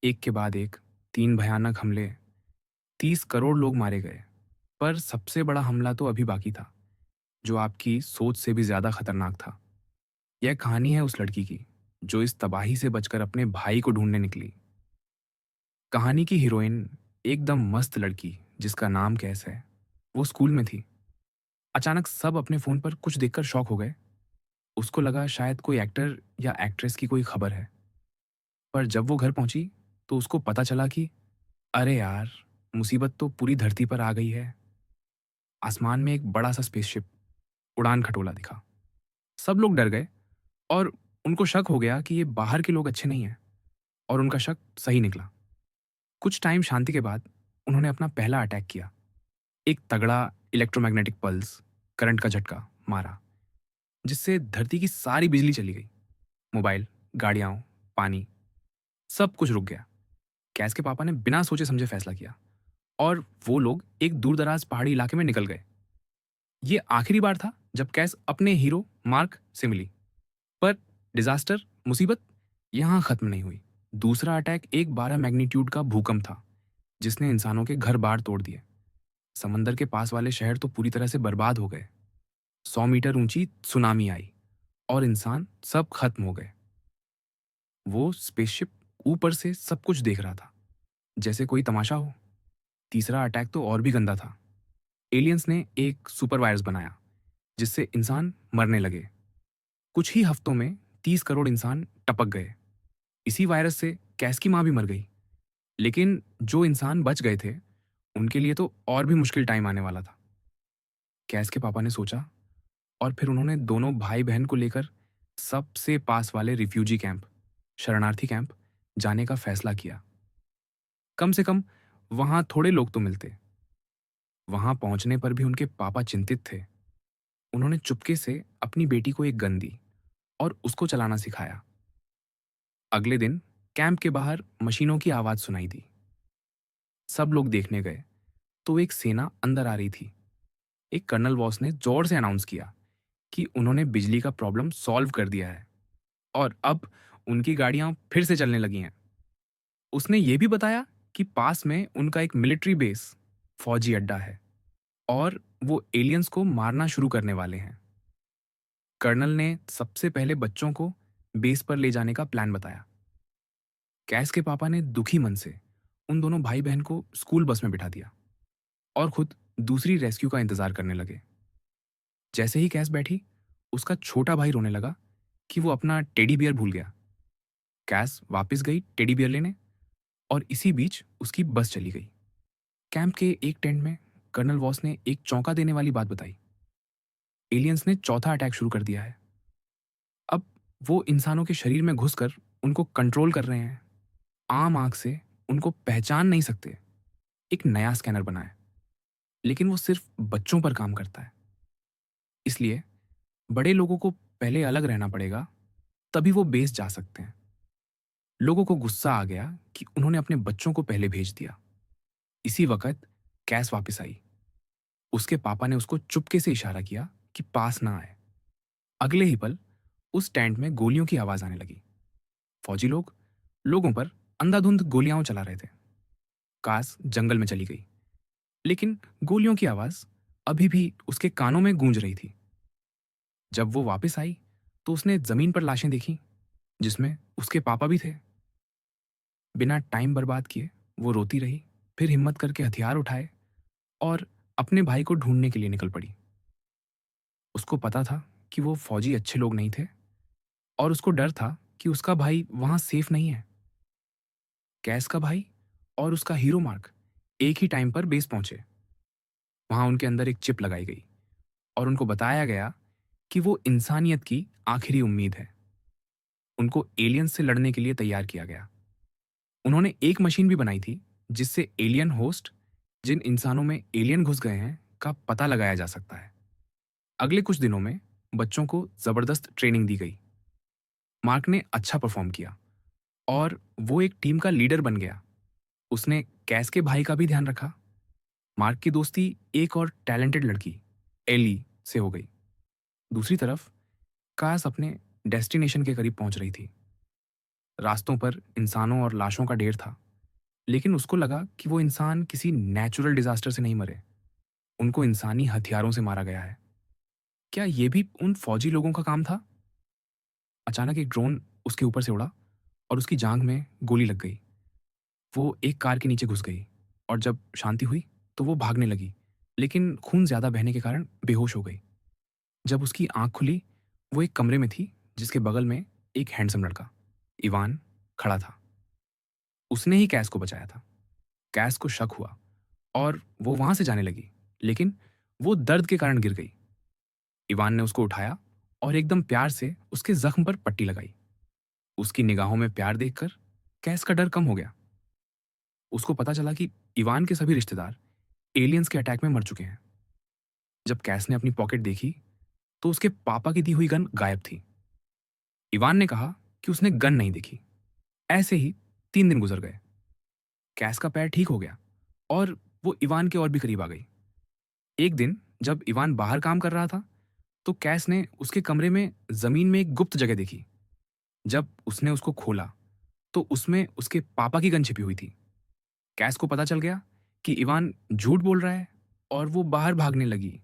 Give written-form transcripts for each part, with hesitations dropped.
एक के बाद एक 3 भयानक हमले, 30 करोड़ लोग मारे गए। पर सबसे बड़ा हमला तो अभी बाकी था, जो आपकी सोच से भी ज़्यादा खतरनाक था। यह कहानी है उस लड़की की, जो इस तबाही से बचकर अपने भाई को ढूँढने निकली। कहानी की हीरोइन एकदम मस्त लड़की जिसका नाम कैस है, वो स्कूल में थी। अचानक सब अपने फ़ोन पर कुछ देखकर शॉक हो गए। उसको लगा शायद कोई एक्टर या एक्ट्रेस की कोई खबर है। पर जब वो घर पहुंची तो उसको पता चला कि अरे यार, मुसीबत तो पूरी धरती पर आ गई है। आसमान में एक बड़ा सा स्पेसशिप उड़ान खटोला दिखा। सब लोग डर गए और उनको शक हो गया कि ये बाहर के लोग अच्छे नहीं हैं, और उनका शक सही निकला। कुछ टाइम शांति के बाद उन्होंने अपना पहला अटैक किया। एक तगड़ा इलेक्ट्रोमैग्नेटिक पल्स, करंट का झटका मारा, जिससे धरती की सारी बिजली चली गई। मोबाइल, गाड़ियां, पानी, सब कुछ रुक गया। कैस के पापा ने बिना सोचे समझे फैसला किया और वो लोग एक दूर-दराज पहाड़ी इलाके में निकल गए। ये आखिरी बार था जब कैस अपने हीरो मार्क से मिली। पर डिजास्टर, मुसीबत यहां खत्म नहीं हुई। दूसरा अटैक एक 12 मैग्नीट्यूड का भूकंप था, जिसने इंसानों के घर बार तोड़ दिए। समंदर के पास वाले शहर तो पूरी तरह से बर्बाद हो गए। 100 मीटर ऊंची सुनामी आई और इंसान सब खत्म हो गए। वो स्पेसशिप ऊपर से सब कुछ देख रहा था, जैसे कोई तमाशा हो। तीसरा अटैक तो और भी गंदा था। एलियंस ने एक सुपर वायरस बनाया, जिससे इंसान मरने लगे। कुछ ही हफ्तों में 30 करोड़ इंसान टपक गए। इसी वायरस से कैस की माँ भी मर गई। लेकिन जो इंसान बच गए थे, उनके लिए तो और भी मुश्किल टाइम आने वाला था। कैस के पापा ने सोचा और फिर उन्होंने दोनों भाई बहन को लेकर सबसे पास वाले रिफ्यूजी कैंप, शरणार्थी कैंप, जाने का फैसला किया। कम से कम वहां थोड़े लोग तो मिलते। वहां पहुंचने पर भी उनके पापा चिंतित थे। उन्होंने चुपके से अपनी बेटी को एक गन दी और उसको चलाना सिखाया। अगले दिन कैंप के बाहर मशीनों की आवाज सुनाई दी। सब लोग देखने गए तो एक सेना अंदर आ रही थी। एक कर्नल बॉस ने जोर से अनाउंस किया कि उन्होंने बिजली का प्रॉब्लम सॉल्व कर दिया है और अब उनकी गाड़ियां फिर से चलने लगी हैं। उसने ये भी बताया कि पास में उनका एक मिलिट्री बेस, फौजी अड्डा है, और वो एलियंस को मारना शुरू करने वाले हैं। कर्नल ने सबसे पहले बच्चों को बेस पर ले जाने का प्लान बताया। कैस के पापा ने दुखी मन से उन दोनों भाई बहन को स्कूल बस में बिठा दिया और खुद दूसरी रेस्क्यू का इंतजार करने लगे। जैसे ही कैस बैठी, उसका छोटा भाई रोने लगा कि वो अपना टेडी बियर भूल गया। कैस वापस गई टेडी बियर लेने, और इसी बीच उसकी बस चली गई। कैंप के एक टेंट में कर्नल वॉस ने एक चौंका देने वाली बात बताई। एलियंस ने चौथा अटैक शुरू कर दिया है। अब वो इंसानों के शरीर में घुसकर उनको कंट्रोल कर रहे हैं। आम आंख से उनको पहचान नहीं सकते। एक नया स्कैनर बना है, लेकिन वो सिर्फ बच्चों पर काम करता है। इसलिए बड़े लोगों को पहले अलग रहना पड़ेगा, तभी वो बेस जा सकते हैं। लोगों को गुस्सा आ गया कि उन्होंने अपने बच्चों को पहले भेज दिया। इसी वक्त कैस वापस आई। उसके पापा ने उसको चुपके से इशारा किया कि पास ना आए। अगले ही पल उस टेंट में गोलियों की आवाज आने लगी। फौजी लोग लोगों पर अंधाधुंध गोलियां चला रहे थे। कास जंगल में चली गई, लेकिन गोलियों की आवाज अभी भी उसके कानों में गूंज रही थी। जब वो वापस आई तो उसने जमीन पर लाशें देखी, जिसमें उसके पापा भी थे। बिना टाइम बर्बाद किए वो रोती रही, फिर हिम्मत करके हथियार उठाए और अपने भाई को ढूंढने के लिए निकल पड़ी। उसको पता था कि वो फौजी अच्छे लोग नहीं थे, और उसको डर था कि उसका भाई वहां सेफ नहीं है। कैस का भाई और उसका हीरो मार्क एक ही टाइम पर बेस पहुंचे। वहां उनके अंदर एक चिप लगाई गई और उनको बताया गया कि वो इंसानियत की आखिरी उम्मीद है। उनको एलियंस से लड़ने के लिए तैयार किया गया। उन्होंने एक मशीन भी बनाई थी, जिससे एलियन होस्ट, जिन इंसानों में एलियन घुस गए हैं, का पता लगाया जा सकता है। अगले कुछ दिनों में बच्चों को जबरदस्त ट्रेनिंग दी गई। मार्क ने अच्छा परफॉर्म किया और वो एक टीम का लीडर बन गया। उसने कैस के भाई का भी ध्यान रखा। मार्क की दोस्ती एक और टैलेंटेड लड़की, एली, से हो गई। दूसरी तरफ कास अपने डेस्टिनेशन के करीब पहुंच रही थी। रास्तों पर इंसानों और लाशों का ढेर था, लेकिन उसको लगा कि वो इंसान किसी नेचुरल डिजास्टर से नहीं मरे, उनको इंसानी हथियारों से मारा गया है। क्या ये भी उन फौजी लोगों का काम था? अचानक एक ड्रोन उसके ऊपर से उड़ा और उसकी जांघ में गोली लग गई। वो एक कार के नीचे घुस गई और जब शांति हुई तो वो भागने लगी, लेकिन खून ज्यादा बहने के कारण बेहोश हो गई। जब उसकी आंख खुली, वो एक कमरे में थी जिसके बगल में एक हैंडसम लड़का, इवान, खड़ा था। उसने ही कैस को बचाया था। कैस को शक हुआ और वो वहां से जाने लगी, लेकिन वो दर्द के कारण गिर गई। इवान ने उसको उठाया और एकदम प्यार से उसके जख्म पर पट्टी लगाई। उसकी निगाहों में प्यार देखकर कैस का डर कम हो गया। उसको पता चला कि इवान के सभी रिश्तेदार एलियंस के अटैक में मर चुके हैं। जब कैस ने अपनी पॉकेट देखी तो उसके पापा की दी हुई गन गायब थी। इवान ने कहा कि उसने गन नहीं देखी। ऐसे ही 3 दिन गुजर गए। कैस का पैर ठीक हो गया और वो इवान के और भी करीब आ गई। एक दिन जब इवान बाहर काम कर रहा था तो कैस ने उसके कमरे में जमीन में एक गुप्त जगह देखी। जब उसने उसको खोला तो उसमें उसके पापा की गन छिपी हुई थी। कैस को पता चल गया कि इवान झूठ बोल रहा है और वो बाहर भागने लगी,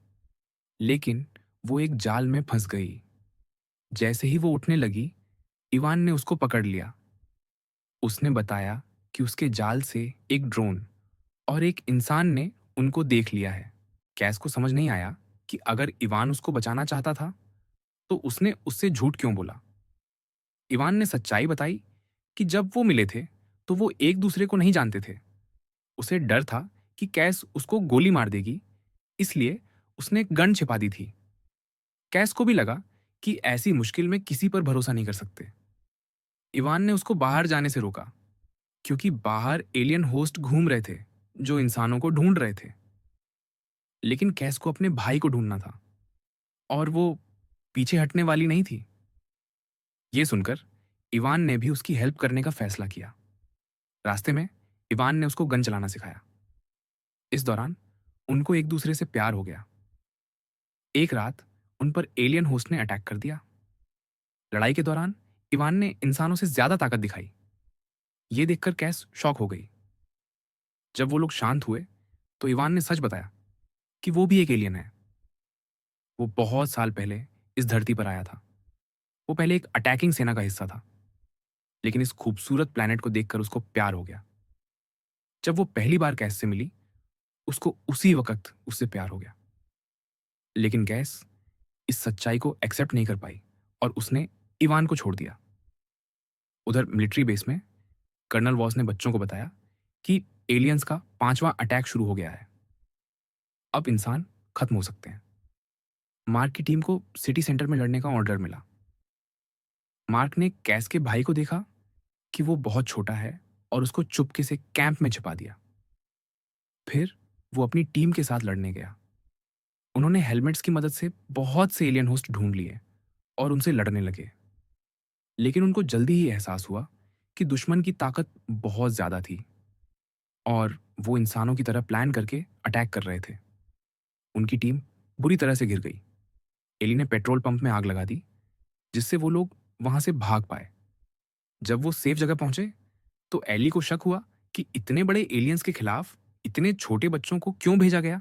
लेकिन वो एक जाल में फंस गई। जैसे ही वो उठने लगी, इवान ने उसको पकड़ लिया। उसने बताया कि उसके जाल से एक ड्रोन और एक इंसान ने उनको देख लिया है। कैस को समझ नहीं आया कि अगर इवान उसको बचाना चाहता था तो उसने उससे झूठ क्यों बोला। इवान ने सच्चाई बताई कि जब वो मिले थे तो वो एक दूसरे को नहीं जानते थे। उसे डर था कि कैस उसको गोली मार देगी, इसलिए उसने गन छिपा दी थी। कैस को भी लगा कि ऐसी मुश्किल में किसी पर भरोसा नहीं कर सकते। इवान ने उसको बाहर जाने से रोका, क्योंकि बाहर एलियन होस्ट घूम रहे थे जो इंसानों को ढूंढ रहे थे। लेकिन कैस को अपने भाई को ढूंढना था और वो पीछे हटने वाली नहीं थी। ये सुनकर इवान ने भी उसकी हेल्प करने का फैसला किया। रास्ते में इवान ने उसको गन चलाना सिखाया। इस दौरान उनको एक दूसरे से प्यार हो गया। एक रात उन पर एलियन होस्ट ने अटैक कर दिया। लड़ाई के दौरान इवान ने इंसानों से ज्यादा ताकत दिखाई। ये देखकर कैस शॉक हो गई। जब वो लोग शांत हुए तो इवान ने सच बताया कि वो भी एक एलियन है। वो बहुत साल पहले इस धरती पर आया था। वो पहले एक अटैकिंग सेना का हिस्सा था, लेकिन इस खूबसूरत प्लेनेट को देखकर उसको प्यार हो गया। जब वो पहली बार कैस से मिली, उसको उसी वक्त उससे प्यार हो गया। लेकिन कैस इस सच्चाई को एक्सेप्ट नहीं कर पाई और उसने इवान को छोड़ दिया। उधर मिलिट्री बेस में कर्नल वॉस ने बच्चों को बताया कि एलियंस का 5वां अटैक शुरू हो गया है। अब इंसान खत्म हो सकते हैं। मार्क की टीम को सिटी सेंटर में लड़ने का ऑर्डर मिला। मार्क ने कैस के भाई को देखा कि वो बहुत छोटा है और उसको चुपके से कैंप में छिपा दिया। फिर वो अपनी टीम के साथ लड़ने गया। उन्होंने हेलमेट्स की मदद से बहुत से एलियन होस्ट ढूंढ लिए और उनसे लड़ने लगे। लेकिन उनको जल्दी ही एहसास हुआ कि दुश्मन की ताकत बहुत ज्यादा थी और वो इंसानों की तरह प्लान करके अटैक कर रहे थे। उनकी टीम बुरी तरह से गिर गई। एली ने पेट्रोल पंप में आग लगा दी, जिससे वो लोग वहां से भाग पाए। जब वो सेफ जगह पहुंचे तो एली को शक हुआ कि इतने बड़े एलियंस के खिलाफ इतने छोटे बच्चों को क्यों भेजा गया।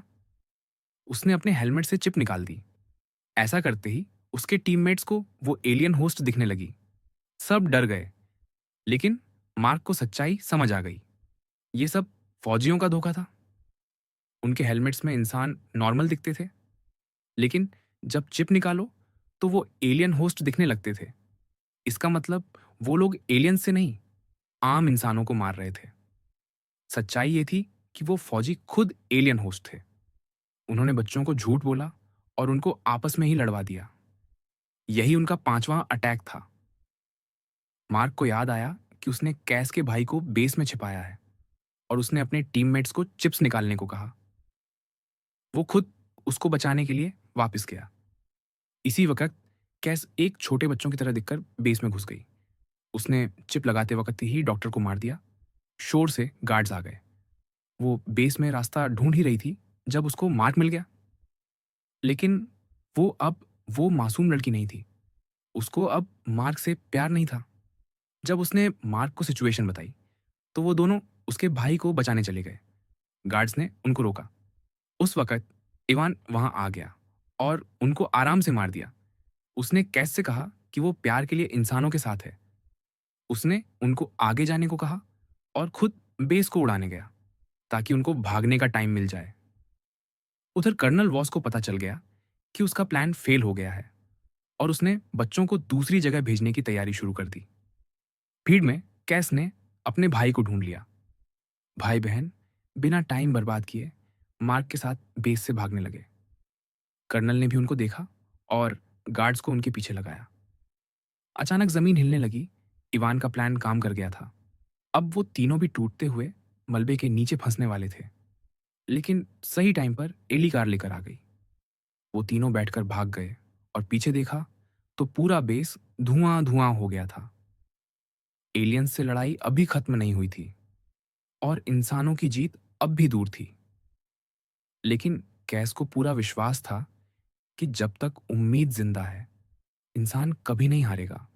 उसने अपने हेलमेट से चिप निकाल दी। ऐसा करते ही उसके टीममेट्स को वो एलियन होस्ट दिखने लगी। सब डर गए, लेकिन मार्क को सच्चाई समझ आ गई। ये सब फौजियों का धोखा था। उनके हेलमेट्स में इंसान नॉर्मल दिखते थे, लेकिन जब चिप निकालो तो वो एलियन होस्ट दिखने लगते थे। इसका मतलब वो लोग एलियन से नहीं, आम इंसानों को मार रहे थे। सच्चाई ये थी कि वो फौजी खुद एलियन होस्ट थे। उन्होंने बच्चों को झूठ बोला और उनको आपस में ही लड़वा दिया। यही उनका 5वां अटैक था। मार्क को याद आया कि उसने कैस के भाई को बेस में छिपाया है और उसने अपने टीममेट्स को चिप्स निकालने को कहा। वो खुद उसको बचाने के लिए वापस गया। इसी वक्त कैस एक छोटे बच्चों की तरह दिखकर बेस में घुस गई। उसने चिप लगाते वक्त ही डॉक्टर को मार दिया। शोर से गार्ड्स आ गए। वो बेस में रास्ता ढूंढ ही रही थी जब उसको मार्क मिल गया। लेकिन वो मासूम लड़की नहीं थी। उसको अब मार्क से प्यार नहीं था। जब उसने मार्क को सिचुएशन बताई, तो वो दोनों उसके भाई को बचाने चले गए। गार्ड्स ने उनको रोका। उस वक़्त इवान वहाँ आ गया और उनको आराम से मार दिया। उसने कैस से कहा कि वो प्यार के लिए इंसानों के साथ है। उसने उनको आगे जाने को कहा और खुद बेस को उड़ाने गया, ताकि उनको भागने का टाइम मिल जाए। उधर कर्नल वॉस को पता चल गया कि उसका प्लान फेल हो गया है और उसने बच्चों को दूसरी जगह भेजने की तैयारी शुरू कर दी। भीड़ में कैस ने अपने भाई को ढूंढ लिया। भाई-बहन बिना टाइम बर्बाद किए मार्क के साथ बेस से भागने लगे। कर्नल ने भी उनको देखा और गार्ड्स को उनके पीछे लगाया। अचानक जमीन हिलने लगी। इवान का प्लान काम कर गया था। अब वो तीनों भी टूटते हुए मलबे के नीचे फंसने वाले थे। लेकिन सही टाइम पर एली कार लेकर आ गई। वो तीनों बैठकर भाग गए और पीछे देखा तो पूरा बेस धुआं-धुआं हो गया था। एलियंस से लड़ाई अभी खत्म नहीं हुई थी और इंसानों की जीत अब भी दूर थी। लेकिन कैस को पूरा विश्वास था कि जब तक उम्मीद जिंदा है, इंसान कभी नहीं हारेगा।